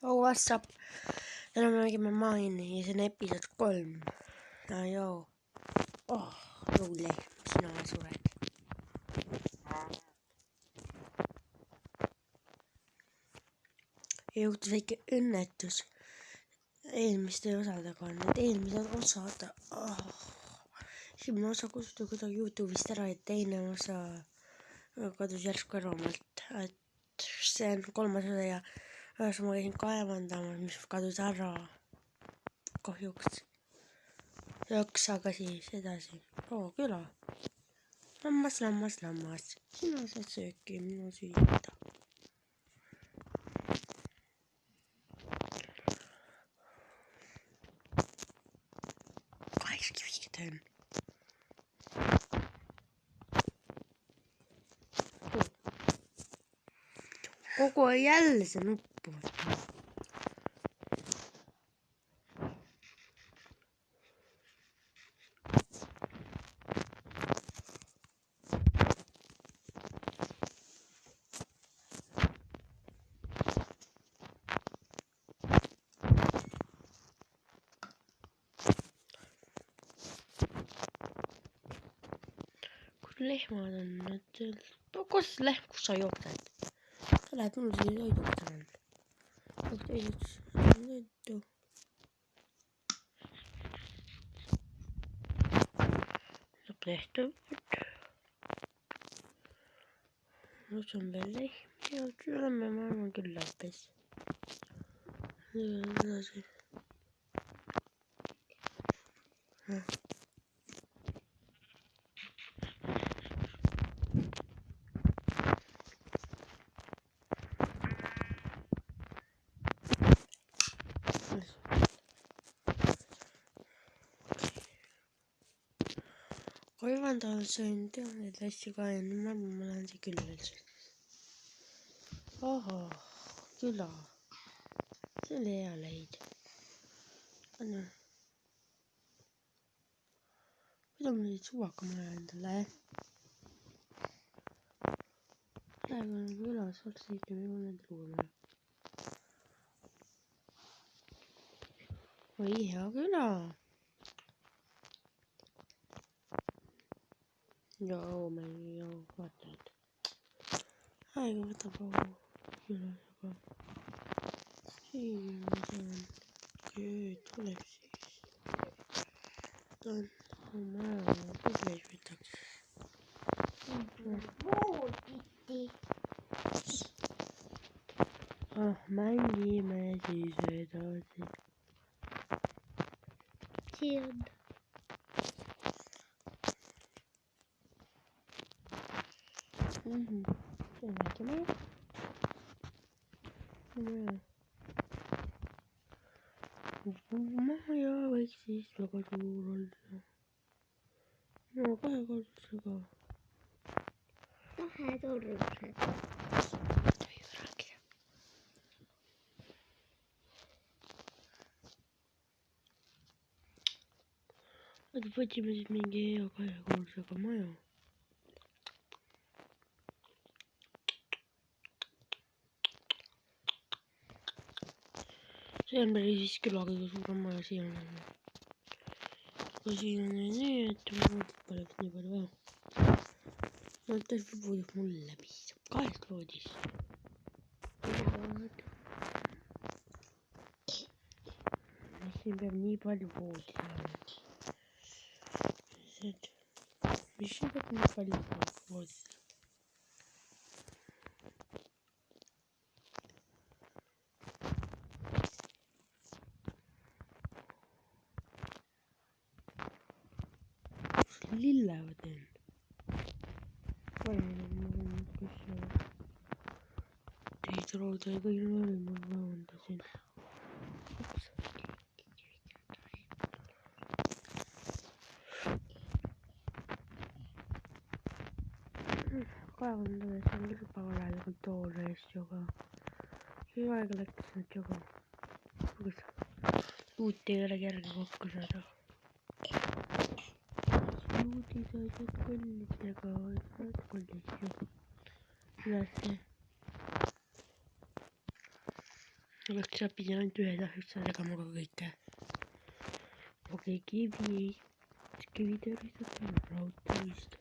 Oh, what's up? Täna me mängime Mine'i ja see on episood 3. Joo. Oh, jõulehm, sina sured. Juhtus väike õnnetus eelmiste osadega. Need eelmised osad. Esimene osa kustutati kuidagi YouTube'ist ära ja teine osa kadus järsku ära omalt. Et see on 3. osa ja ühes ma käisin kaevandamas, mis kadus ära. Kahjuks. Aga siis edasi. Oo, küla. Lammas. Sina saad sööki, minu süüa. Kaheskiviga teen. Kogu aeg jälle see nuppu. Lehmad on need, kus lehm, kus sa jooksed? Sa lähed mul siia toiduks tänan. Toiduks, toidu. Saab tehtud. Nüüd on veel lehm ja oleme maailma küll läpes. Nüüd on edasi. Kaevandal söön teaneid asju ka ja nüüd ma lähen siia külla veel söön. Ahah, küla. See oli hea leid. Anna. Mida ma nüüd suvakamaja endale? Praegu on külas, oleks ikka minu nende luume. Oi, hea küla. Joo, ma ei vaata nüüd. Aega võtab külas, aga siin ma saan kööd tuleb siis. Ta on oma kõigeis võtaks. Mängime siis edasi. Siin. See on väike maja. Maja võiks siis väga suur olla. No kahekordusega. Kahekordusega. Tohi rääkida. Aga võtsime siis mingi hea kahekordusega maja. See on päris küla kõige suurem maja siin on. Aga siin on nii, et mul poleks nii palju vaja. No tõesti puudub mulle piisab 2 loodis. Siin peab nii palju voodi olema. Mis siin peab nii palju voodi? Lillevad teen. Teid rooda ja kõige noori ma vaevandasin. Kaevandades on küll päevalikult toore eest juba. Kui aega läks nüüd juba. Uut ei ole kerge kokku saada. Uudised kollidega, kollid ju. Ülesse. Oleks sa pidi ainult ühe tähtsa tegema ka kõike. Okei, kivitõrjustada, raudtõrjustada.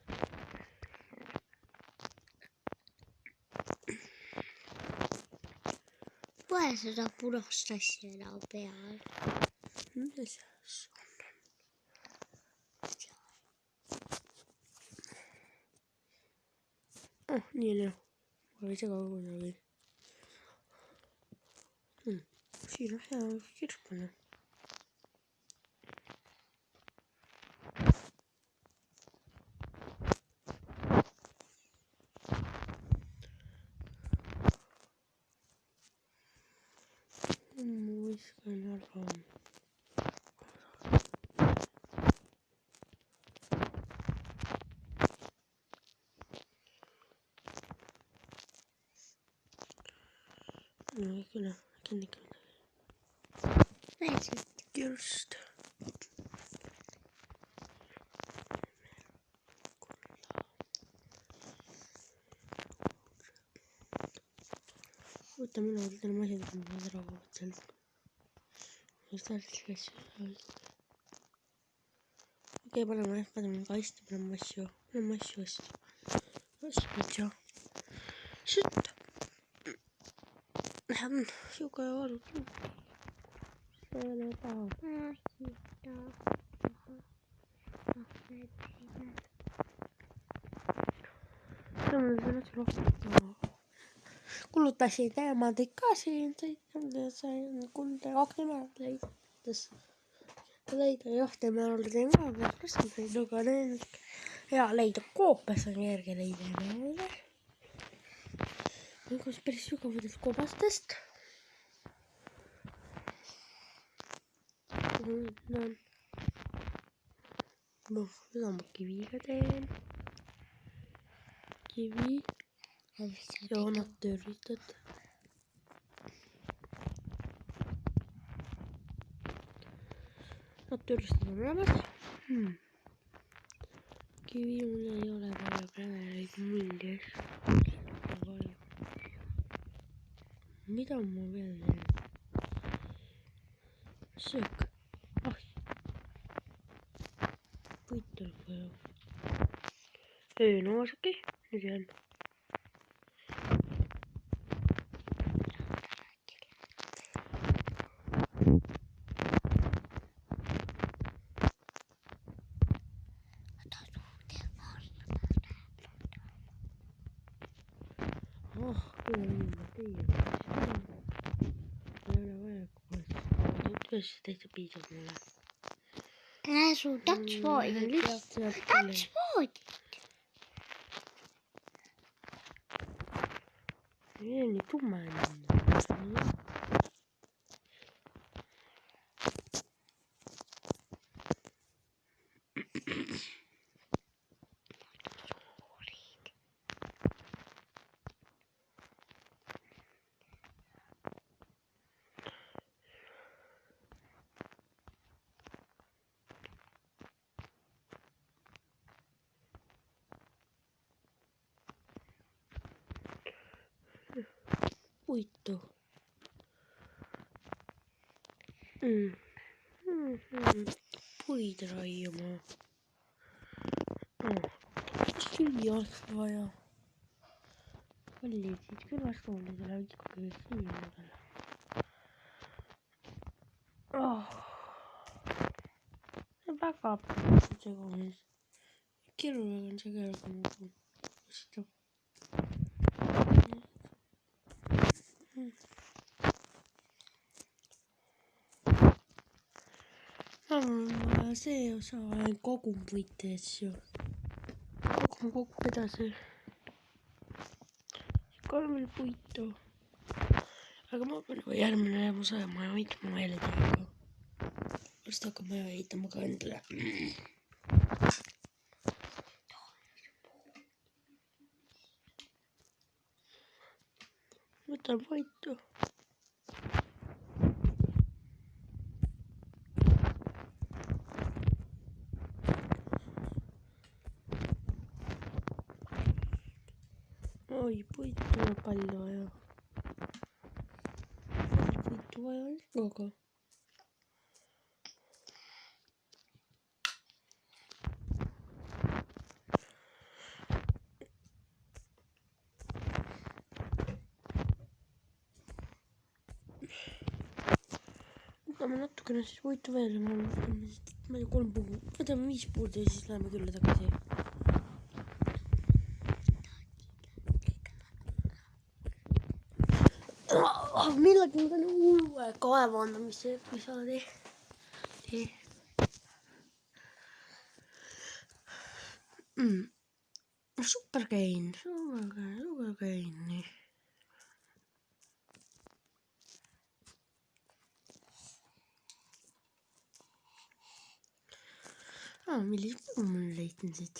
Pole seda punast asja enam peal. Mis on? Oh, nii on jah. Ma ei sega kunagi. Siin on hea kirš panna. Ma viskan ära. No kyllä, kennikään. Kirst. Oota, mina võtan masinad ära võtselt. Okei, paneme kasti, paneme asju hästi. Asju. Shit. Siuke arvutu. See ei ole paha. Kulutasin teemad ikka siin, sain kulda 2 leides. Leida jahtimäärale teen ka veel raskeid, aga need hea leida koopas on järgi leida meile. Kus päris sügavatest koobastest. Noh, seda ma kiviga teen. Kivi. Ja nad tõrjutad. Nad tõrjustad on olemas. Kivi mul ei ole vaja käveleid mullis. Mida ma veel teen? Söök. Ah. Puit tuleb vaja. Öönoosaki. Nüüd jään. Oh, kuule ma teie. Ei ole vaja koos. Kuidas täitsa piisab mulle? Su tatsvoodid. Tatsvoodid. See on nii tumme. Puitu. Puid raiuma. Süüa oleks vaja. Kallid siit külastoolidele ikkagi süüadele. See on väga segamis. Keeruline on see keeruline. See osa kogun puite asju. Kogun kokku edasi. Kolmel puitu. Aga ma pean juba järgmine osa maja ehitama meile teiega. Vast hakkab maja ehitama ka endale. Võtan puitu. Oi, puitu on palju vaja. Puitu võitu vaja on, aga võtame natukene siis võitu veel ja me võtame siis, ma ei tea, 3 puhul, võtame 5 puud ja siis läheme külla tagasi. Millalgi ma teen uue kaevandamise episoodi. Superkein, nii. Millise puu ma leidsin siit?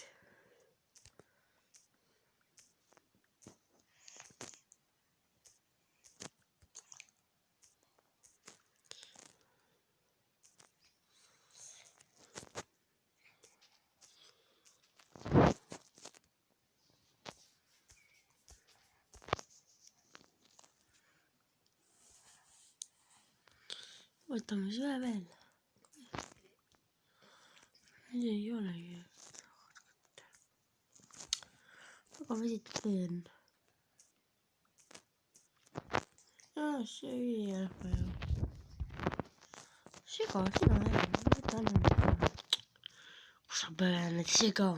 Võtame siis ühe veel. Ei olegi. Väga vesitav teen. See ei ole vaja. Siga, sina ära. Võta anna. Kus sa põlened, siga?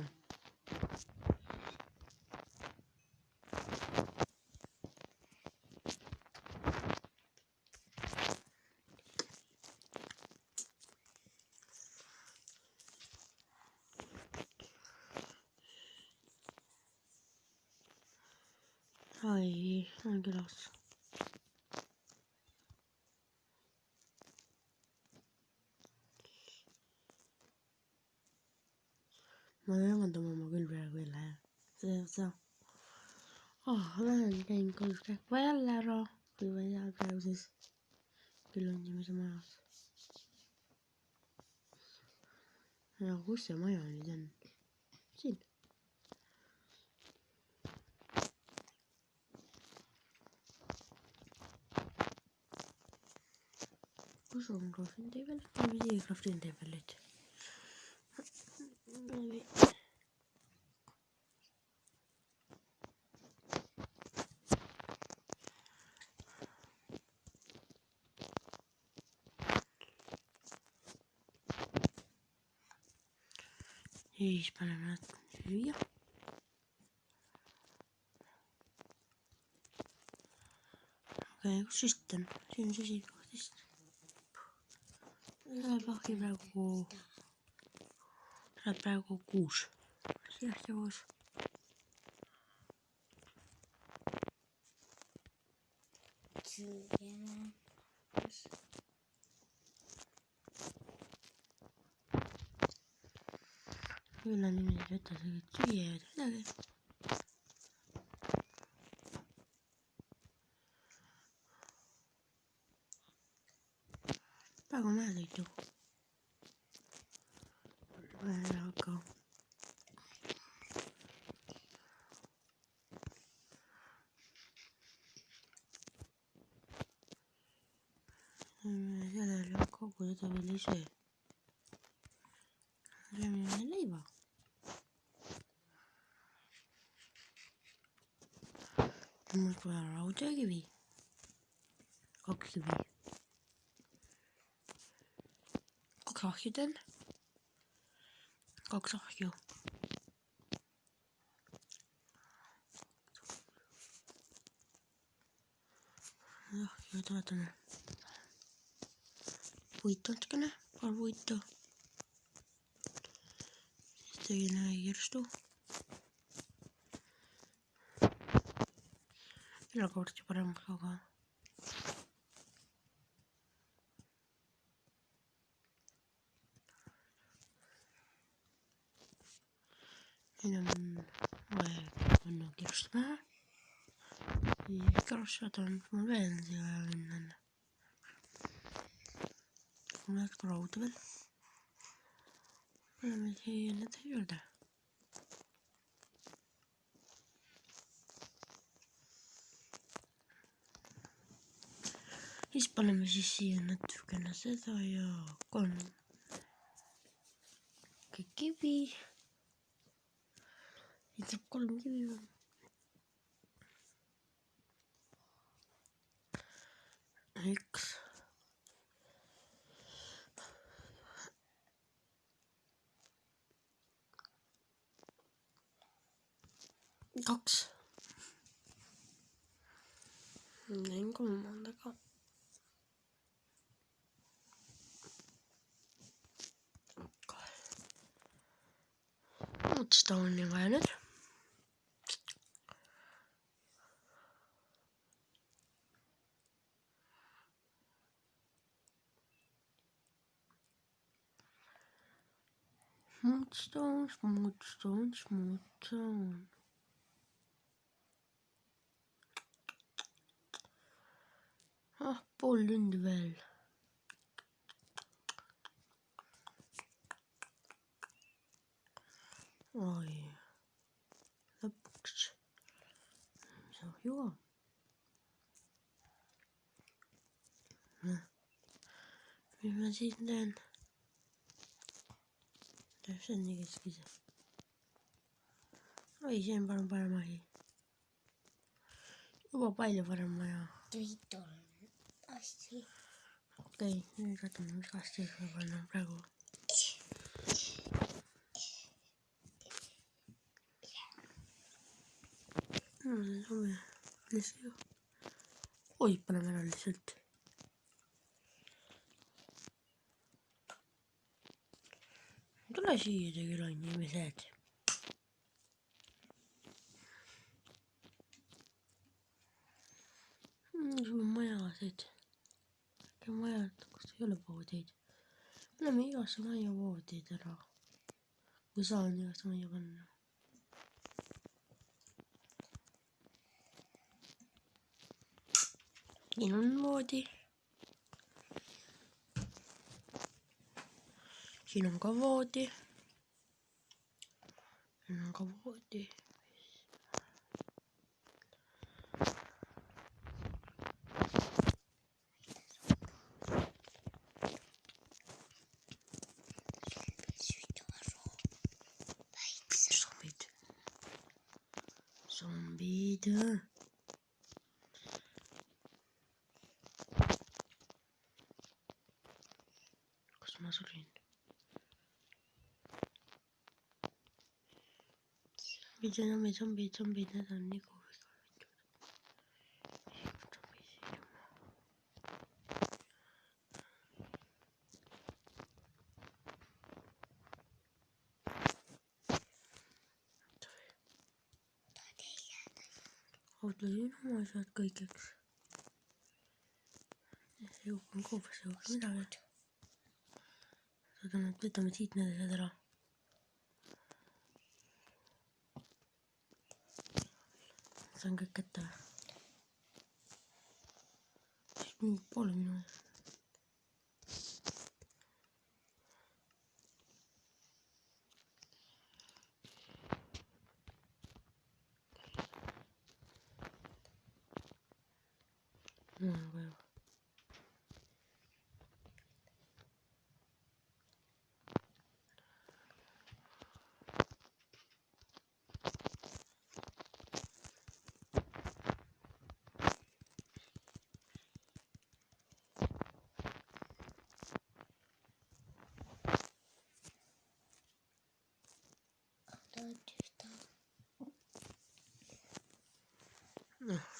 Ai, on külas. Ma jõuandama oma küll praegu ei lähe. See. Lähen käin kodus rääkima jälle ära. Kui ma ei tea praegu siis küll on inimese majas. Ja kus see maja nüüd on? Siin. Kus on crafting table? Ma ei tea crafting table'it. Siis paneme nad süüa. Okei, kus süst on? Siin on süsi kohtist. Läheb ahki praegu 6. Jah, see 6. Küll on inimesed võtta süüa ja midagi. Praegu on vähe toitu. Aga sellele kogu seda veel ei söö. Sööme leiva. Mul pole rauda ja kivi. 2 kivi. 2 ahju teen. 2 ahju. Ahju vaatame. Puitu natukene, paar puitu. Siis tegin kirstu. Küll aga varsti paremaks aga. Nüüd on vaja panna kirstu pähe. Ja kirstad on mul veel siia vaja minna. Mul läheb ka rauda veel. Paneme siia need juurde. siis paneme siis siia natukene seda ja 3 kivi. Siit saab 3 kivi. 1. 2. Näin 3. Stone'i vaja nüüd. Smooth stone. Pool tundi veel. Oi. Lõpuks. Mis on juua? Mis ma siin teen? See on nii keskise. Oi, see on parem asi. Juba palju parem vaja. Tüit on hästi. Okei, nüüd võtame mis kastis ma panna praegu. Oi, paneme ära lihtsalt. Tule siia te küla inimesed. Sul on majasid. Majad, kus ei ole voodid. Paneme igasse majja voodid ära. Kui saan igasse majja panna. Siin on voodi. Siin on ka voodi. Siin on ka voodi. Zombid. Kus ma sulin? Zombid, need on nii kuulid. Ootlesin oma asjad kõigeks. See juhk on koobas, ei juhk midagi. Võtame siit need asjad ära. See on kõik kätte. Siis mingi poole minu.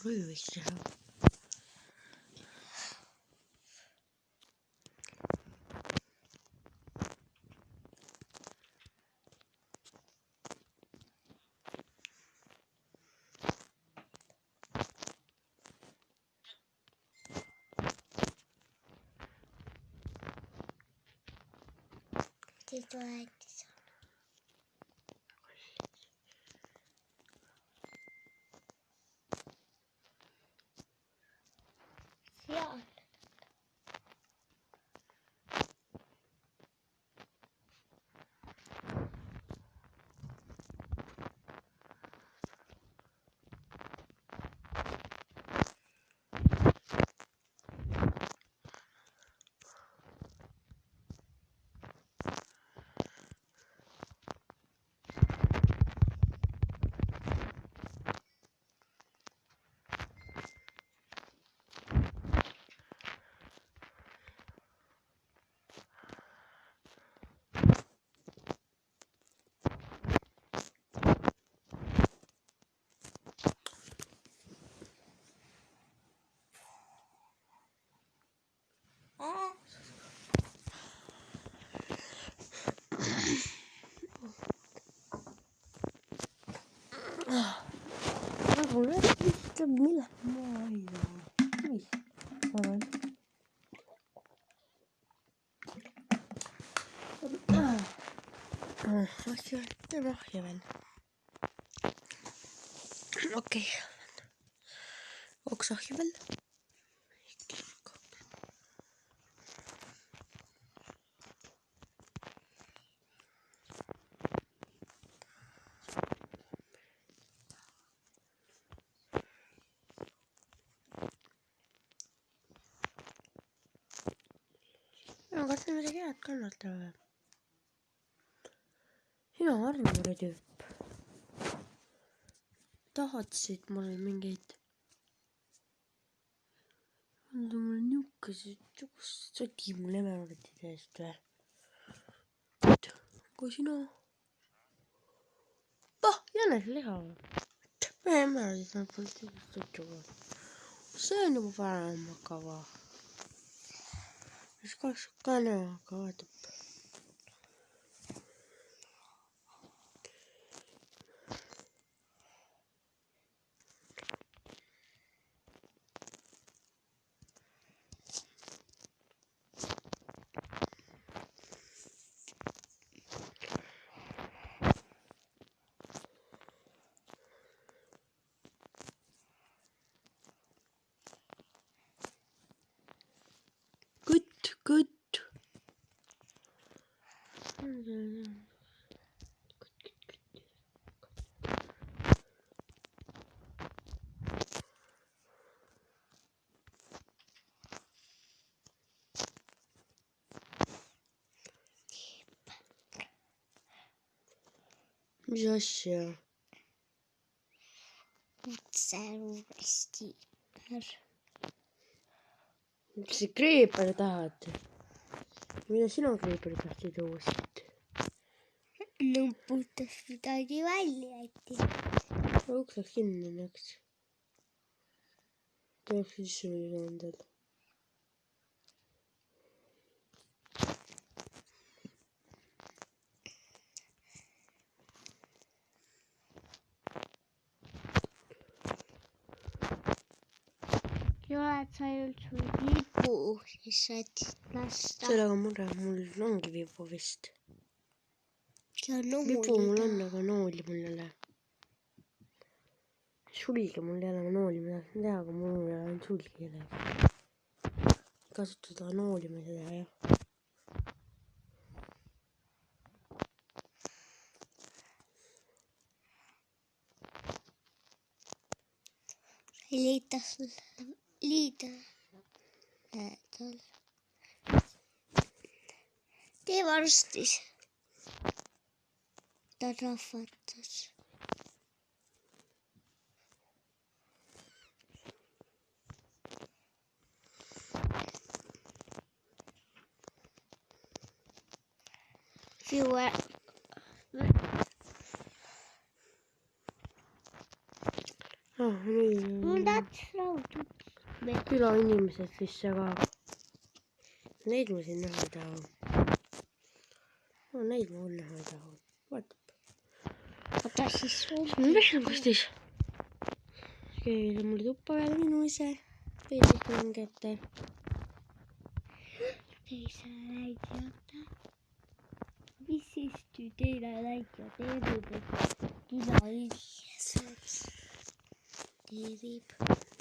Või võiks teha. Siis võetis. Seal. millal ma ei tea. Mis? Arvan. Asja, teeme ahja veel. Okei. Kaks ahja veel. Kas see midagi head kannatab või? Sina arvamure tüüp. Tahtsid mulle mingeid... Anda mulle niukesed soti mu lemevatide eest või? Kui sina... jänesliha või? Mehe siis pole tüütuga. See on juba parem kava. Siis kaks kanega vaatab. Good. Mis asja? Kutseresti. Mis sa kreeperi tahad? Mida sina kreeperi tahtsid uuesti? Nuputas midagi välja, äkki. Uks läks kinni näks. Tuleks sisse minna endal. Oled sa üldse vipu, siis saad lasta. Sellega mure, mul ongi vipu vist. See on Vipu mul on, noolida. aga nooli mul ei ole. Sulge mul ei ole, ma nooli ma tahtsin teha, aga mul ei ole ainult sulge ei ole. Kasutada nooli ma ei tea, jah. Liida. Tee varsti. Ta rahvatas. Fyua. Mun tahtis raudut. Külainimesed sisse ka. Neid ma siin näha ei taha. No, neid ma küll näha ei taha. Vaatab. Oota siis. Mul vesi on kastis. Keegi mul tuppa peale minu ise. Peedik langete. Teise näidjata. Mis siis teine näidja teebib, et külainimesed teebib.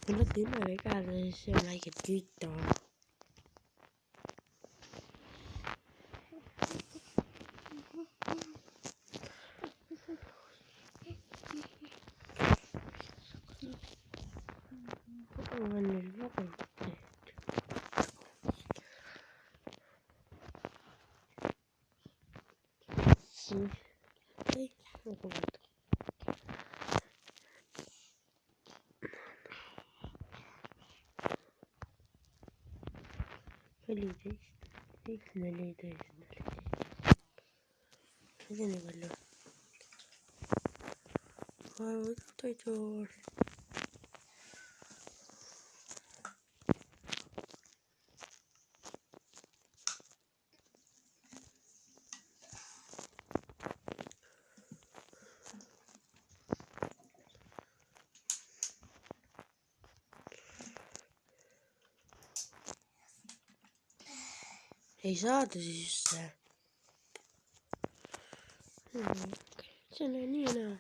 Ma mõtlen üle käele, siis see on väike tüüta. On nüüd väga tehtud. Ei, nagu vaata. Neliteist. See on nii palju. Toidu. ei saada sisse. See on nii ja naa.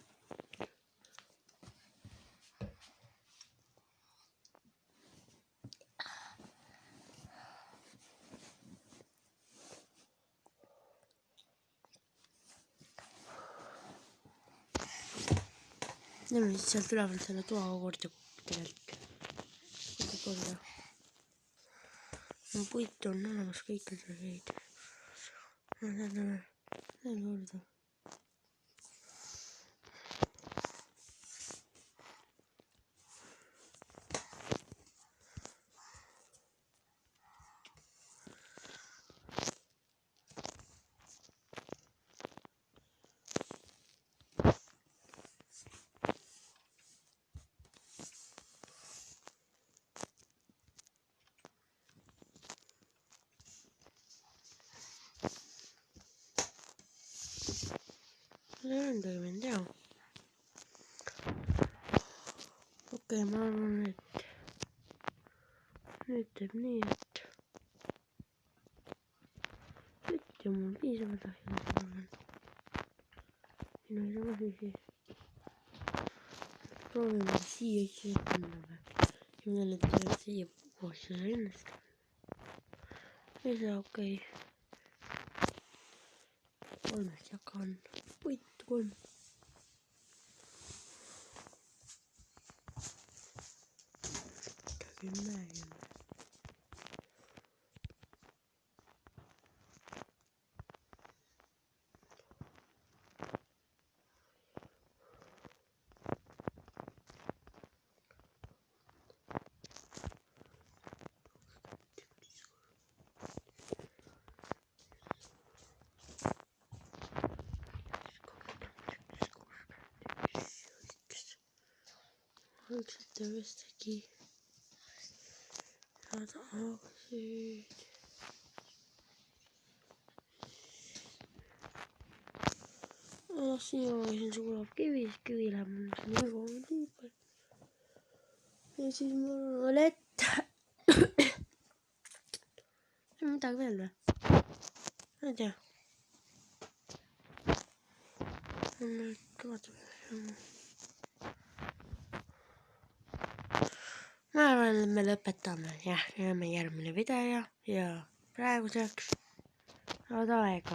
Lähme siis sealt ülevalt selle toaga korda tegelikult. Korda. Puitu on olemas kõik need reid. Lähme korda. Lõõndagi ma ei tea. Okei, ma arvan, et nüüd teeb nii, et ja mul piisavalt asjad, ma arvan. Siin on sama süsi. Proovime siia ikka panna või. Ja ma tean, et siia koos seda ennast. Ja see okei. Kolmest jagan. Puitu 3. Kümme. Algselt vestagi saada aegsid. Siin siin sulab kivi, siis kivi läheb mul siin nii palju. Ja siis ma arvan, et midagi veel või? Ma ei tea. Ma arvan, et me lõpetame. Jah, näeme järgmine video ja praeguseks saad aega.